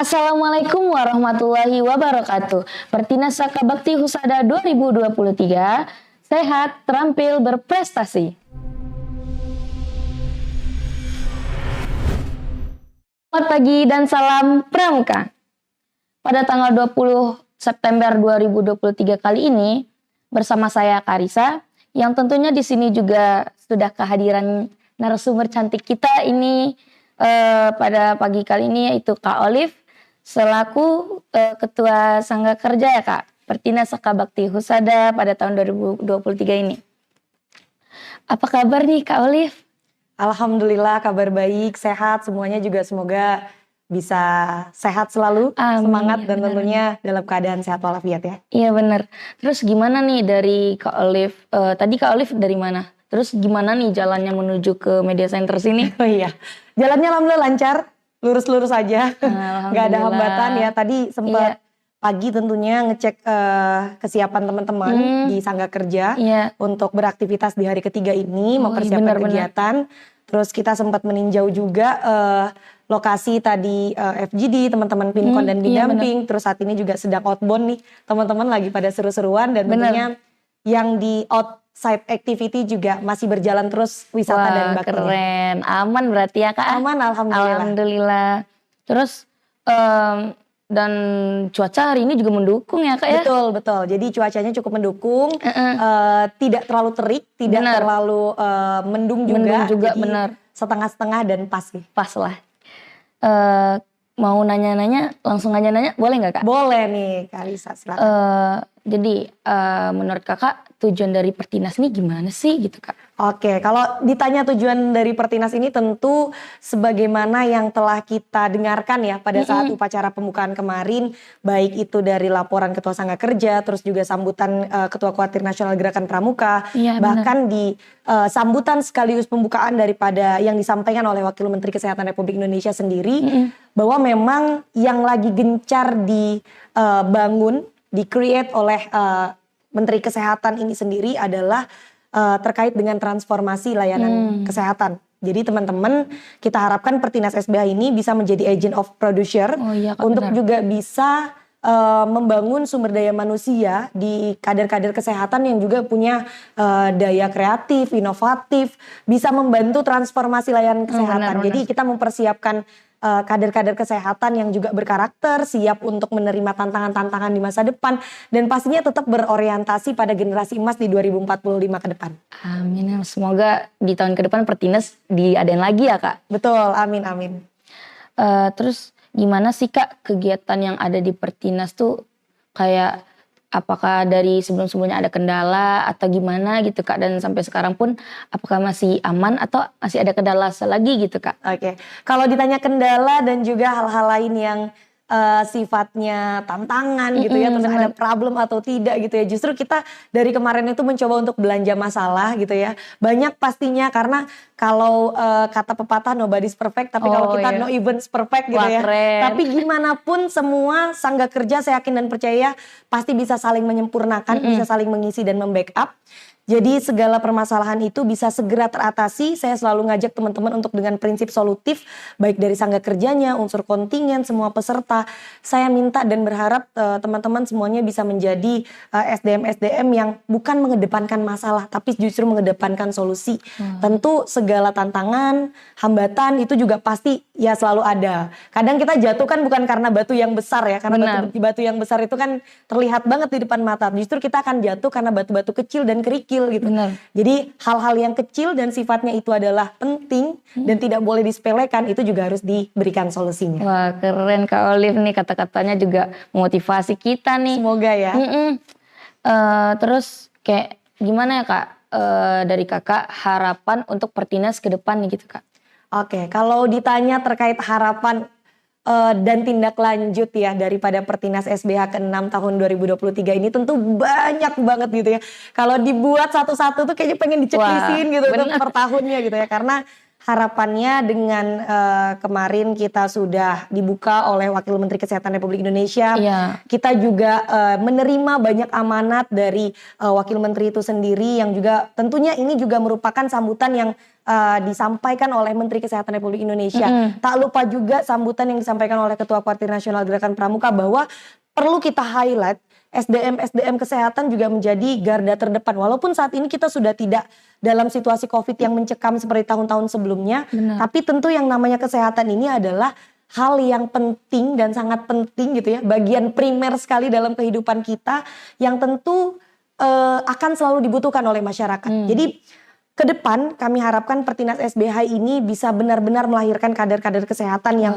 Assalamualaikum warahmatullahi wabarakatuh. Pertinas Saka Bakti Husada 2023, sehat, terampil, berprestasi. Selamat pagi dan salam Pramuka. Pada tanggal 20 September 2023 kali ini, bersama saya Karisa, yang tentunya di sini juga sudah kehadiran narasumber cantik kita ini pada pagi kali ini, yaitu Kak Olive, selaku Ketua Sangga Kerja ya Kak, Pertinas Saka Bakti Husada pada tahun 2023 ini. Apa kabar nih Kak Olive? Alhamdulillah kabar baik, sehat, semuanya juga semoga bisa sehat selalu, Amin, semangat dan benar. tentunya dalam keadaan sehat walafiat ya. Iya benar. Terus gimana nih dari Kak Olive, tadi Kak Olive dari mana? Terus gimana nih jalannya menuju ke media center sini? Oh iya, jalannya alhamdulillah lancar, lurus-lurus aja, nggak ada hambatan ya. Tadi sempat pagi tentunya ngecek kesiapan teman-teman di Sangga Kerja untuk beraktivitas di hari ketiga ini, mempersiapkan kegiatan. Terus kita sempat meninjau juga lokasi tadi FGD, teman-teman Pinkon dan Bindamping. Terus saat ini juga sedang outbound nih, teman-teman lagi pada seru-seruan dan tentunya yang di outside activity juga masih berjalan terus wisata dan bakti. Keren, aman berarti ya Kak? Aman, alhamdulillah. Alhamdulillah. Terus dan cuaca hari ini juga mendukung ya Kak ya? Betul. Jadi cuacanya cukup mendukung, tidak terlalu terik, tidak terlalu mendung juga. Jadi benar. Setengah-setengah dan pas nih. Pas lah. Mau nanya-nanya, langsung aja nanya, boleh nggak Kak? Boleh nih Kak Lisa, silakan. Jadi menurut Kakak tujuan dari Pertinas ini gimana sih gitu Kak? Oke, kalau ditanya tujuan dari Pertinas ini tentu sebagaimana yang telah kita dengarkan ya pada saat upacara pembukaan kemarin, baik itu dari laporan Ketua Sangga Kerja, terus juga sambutan Ketua Kuatir Nasional Gerakan Pramuka, bahkan di sambutan sekaligus pembukaan daripada yang disampaikan oleh Wakil Menteri Kesehatan Republik Indonesia sendiri, bahwa memang yang lagi gencar dibangun, di-create oleh Menteri Kesehatan ini sendiri adalah terkait dengan transformasi layanan kesehatan. Jadi teman-teman, kita harapkan Pertinas SBH ini bisa menjadi agent of producer untuk juga bisa membangun sumber daya manusia di kader-kader kesehatan yang juga punya daya kreatif, inovatif, bisa membantu transformasi layanan kesehatan. Jadi kita mempersiapkan kader-kader kesehatan yang juga berkarakter, siap untuk menerima tantangan-tantangan di masa depan, dan pastinya tetap berorientasi pada generasi emas di 2045 ke depan. Amin, semoga di tahun ke depan Pertinas diadain lagi ya Kak? Betul, amin. Terus gimana sih Kak kegiatan yang ada di Pertinas tuh, kayak apakah dari sebelum-sebelumnya ada kendala atau gimana gitu Kak, dan sampai sekarang pun apakah masih aman atau masih ada kendala lagi gitu Kak? Oke, kalau ditanya kendala dan juga hal-hal lain yang sifatnya tantangan gitu ya, terus ada problem atau tidak gitu ya, justru kita dari kemarin itu mencoba untuk belanja masalah gitu ya, banyak pastinya karena kalau kata pepatah nobody's perfect, tapi kalau kita no event's perfect gitu ya. Tapi gimana pun semua Sangga Kerja saya yakin dan percaya pasti bisa saling menyempurnakan, bisa saling mengisi dan membackup. Jadi segala permasalahan itu bisa segera teratasi. Saya selalu ngajak teman-teman untuk dengan prinsip solutif, baik dari Sangga Kerjanya, unsur kontingen, semua peserta. Saya minta dan berharap teman-teman semuanya bisa menjadi SDM-SDM yang bukan mengedepankan masalah, tapi justru mengedepankan solusi. Tentu segala tantangan, hambatan itu juga pasti ya selalu ada. Kadang kita jatuh kan bukan karena batu yang besar ya, karena batu yang besar itu kan terlihat banget di depan mata. Justru kita akan jatuh karena batu-batu kecil dan kerikil gitu. Jadi hal-hal yang kecil dan sifatnya itu adalah penting dan tidak boleh disepelekan, itu juga harus diberikan solusinya. Wah keren Kak Olive nih, kata-katanya juga memotivasi kita nih. Semoga ya. Terus kayak gimana ya Kak, dari Kakak harapan untuk Pertinas ke depan nih gitu Kak? Oke, kalau ditanya terkait harapan dan tindak lanjut ya daripada Pertinas SBH ke-6 tahun 2023 ini tentu banyak banget gitu ya. Kalau dibuat satu-satu tuh kayaknya pengen diceklisin gitu per tahunnya gitu ya. Karena harapannya dengan kemarin kita sudah dibuka oleh Wakil Menteri Kesehatan Republik Indonesia, Iya. kita juga menerima banyak amanat dari Wakil Menteri itu sendiri yang juga tentunya ini juga merupakan sambutan yang disampaikan oleh Menteri Kesehatan Republik Indonesia. Tak lupa juga sambutan yang disampaikan oleh Ketua Partai Nasional Gerakan Pramuka bahwa perlu kita highlight SDM kesehatan juga menjadi garda terdepan. Walaupun saat ini kita sudah tidak dalam situasi COVID yang mencekam seperti tahun-tahun sebelumnya. Benar. Tapi tentu yang namanya kesehatan ini adalah hal yang penting dan sangat penting gitu ya. Bagian primer sekali dalam kehidupan kita yang tentu akan selalu dibutuhkan oleh masyarakat. Jadi ke depan kami harapkan Pertinas SBH ini bisa benar-benar melahirkan kader-kader kesehatan yang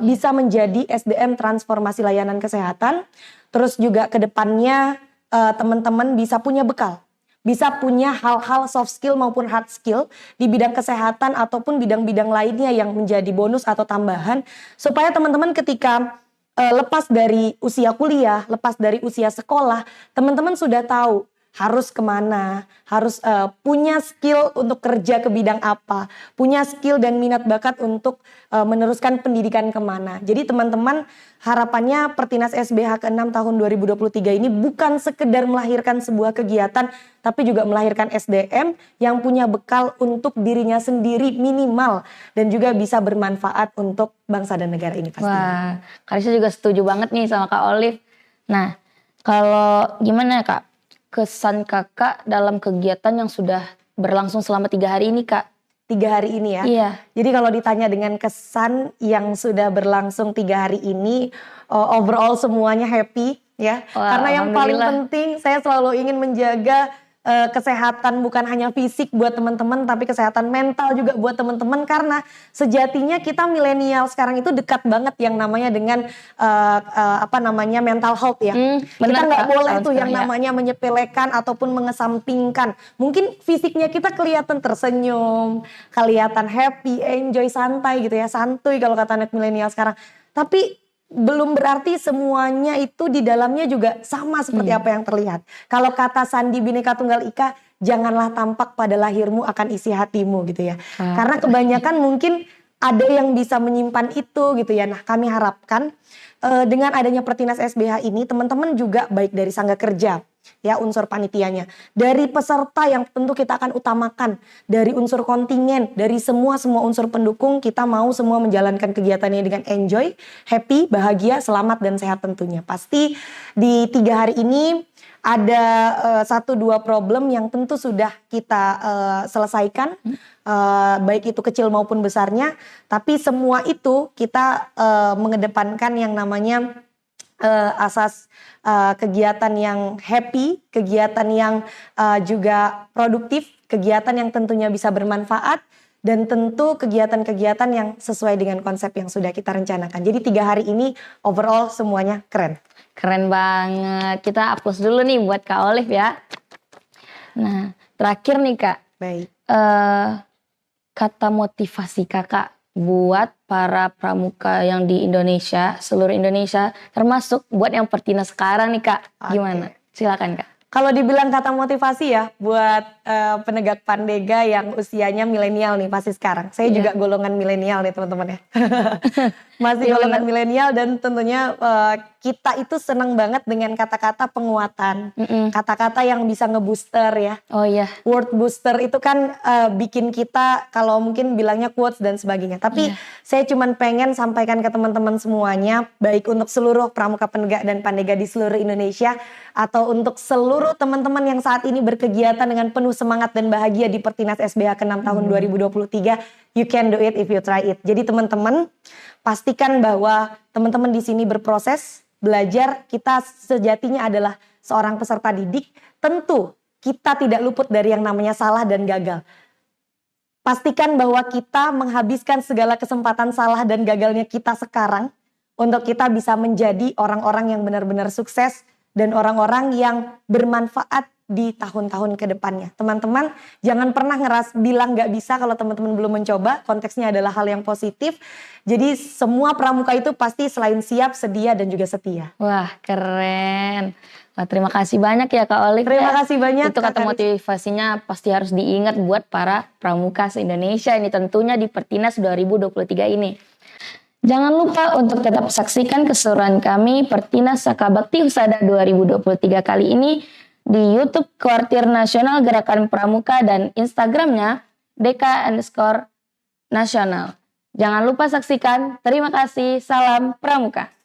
bisa menjadi SDM transformasi layanan kesehatan. Terus juga ke depannya teman-teman bisa punya bekal. Bisa punya hal-hal soft skill maupun hard skill di bidang kesehatan ataupun bidang-bidang lainnya yang menjadi bonus atau tambahan. Supaya teman-teman ketika lepas dari usia kuliah, lepas dari usia sekolah, teman-teman sudah tahu harus kemana, harus punya skill untuk kerja ke bidang apa, punya skill dan minat bakat untuk meneruskan pendidikan kemana. Jadi teman-teman harapannya Pertinas SBH ke-6 tahun 2023 ini bukan sekedar melahirkan sebuah kegiatan, tapi juga melahirkan SDM yang punya bekal untuk dirinya sendiri minimal dan juga bisa bermanfaat untuk bangsa dan negara ini pastinya. Wah, Karisa juga setuju banget nih sama Kak Olive. Nah, kalau gimana ya Kak? Kesan kakak dalam kegiatan yang sudah berlangsung selama 3 hari ini Kak? 3 hari ini ya? Iya. Jadi kalau ditanya dengan kesan yang sudah berlangsung 3 hari ini, overall semuanya happy ya. Wah, karena yang paling alhamdulillah. penting saya selalu ingin menjaga kesehatan bukan hanya fisik buat teman-teman, tapi kesehatan mental juga buat teman-teman. Karena sejatinya kita milenial sekarang itu dekat banget yang namanya dengan mental health ya. Kita Benar, nggak Kak. boleh Tahun tuh yang sekarang ya. namanya menyepelekan ataupun mengesampingkan. Mungkin fisiknya kita kelihatan tersenyum, kelihatan happy, enjoy, santai gitu ya, santuy kalau kata anak milenial sekarang. Tapi belum berarti semuanya itu di dalamnya juga sama seperti apa yang terlihat. Kalau kata Sandi Bhinneka Tunggal Ika, janganlah tampak pada lahirmu akan isi hatimu gitu ya. Karena kebanyakan mungkin ada yang bisa menyimpan itu gitu ya. Nah, kami harapkan dengan adanya Pertinas SBH ini teman-teman juga baik dari Sangga Kerja ya, unsur panitianya, dari peserta yang tentu kita akan utamakan, dari unsur kontingen, dari semua unsur pendukung, kita mau semua menjalankan kegiatannya dengan enjoy, happy, bahagia, selamat dan sehat tentunya. Pasti di 3 hari ini ada 1-2 problem yang tentu sudah kita selesaikan, baik itu kecil maupun besarnya, tapi semua itu kita mengedepankan yang namanya asas kegiatan yang happy, kegiatan yang juga produktif, kegiatan yang tentunya bisa bermanfaat, dan tentu kegiatan-kegiatan yang sesuai dengan konsep yang sudah kita rencanakan. Jadi 3 hari ini overall semuanya keren. Keren banget. Kita applause dulu nih buat Kak Olive ya. Nah, terakhir nih Kak. Baik. Kata motivasi kakak buat para pramuka yang di Indonesia, seluruh Indonesia, termasuk buat yang Pertinas sekarang nih Kak. Gimana? Silakan Kak. Kalau dibilang kata motivasi ya buat penegak Pandega yang usianya milenial nih pasti sekarang. Saya juga golongan milenial nih teman-teman ya. Masih golongan milenial dan tentunya kita itu senang banget dengan kata-kata penguatan. Kata-kata yang bisa ngebooster ya. Oh iya. Word booster itu kan bikin kita kalau mungkin bilangnya quotes dan sebagainya. Tapi saya cuman pengen sampaikan ke teman-teman semuanya, baik untuk seluruh pramuka penegak dan pandega di seluruh Indonesia, atau untuk seluruh teman-teman yang saat ini berkegiatan dengan penuh semangat dan bahagia di Pertinas SBH ke-6 tahun 2023. You can do it if you try it. Jadi teman-teman pastikan bahwa teman-teman di sini berproses, belajar. Kita sejatinya adalah seorang peserta didik. Tentu kita tidak luput dari yang namanya salah dan gagal. Pastikan bahwa kita menghabiskan segala kesempatan salah dan gagalnya kita sekarang untuk kita bisa menjadi orang-orang yang benar-benar sukses dan orang-orang yang bermanfaat di tahun-tahun ke depannya. Teman-teman jangan pernah bilang nggak bisa kalau teman-teman belum mencoba, konteksnya adalah hal yang positif. Jadi semua pramuka itu pasti selain siap, sedia, dan juga setia. Wah, keren. Wah, terima kasih banyak ya Kak Olive. Terima kasih banyak, Itu Kak kata Karisa. motivasinya pasti harus diingat buat para pramuka se-Indonesia ini, tentunya di Pertinas 2023 ini. Jangan lupa untuk tetap saksikan keseruan kami Pertinas Saka Bakti Husada 2023 kali ini di YouTube Kuartir Nasional Gerakan Pramuka dan Instagramnya DK_Nasional. Jangan lupa saksikan. Terima kasih. Salam Pramuka.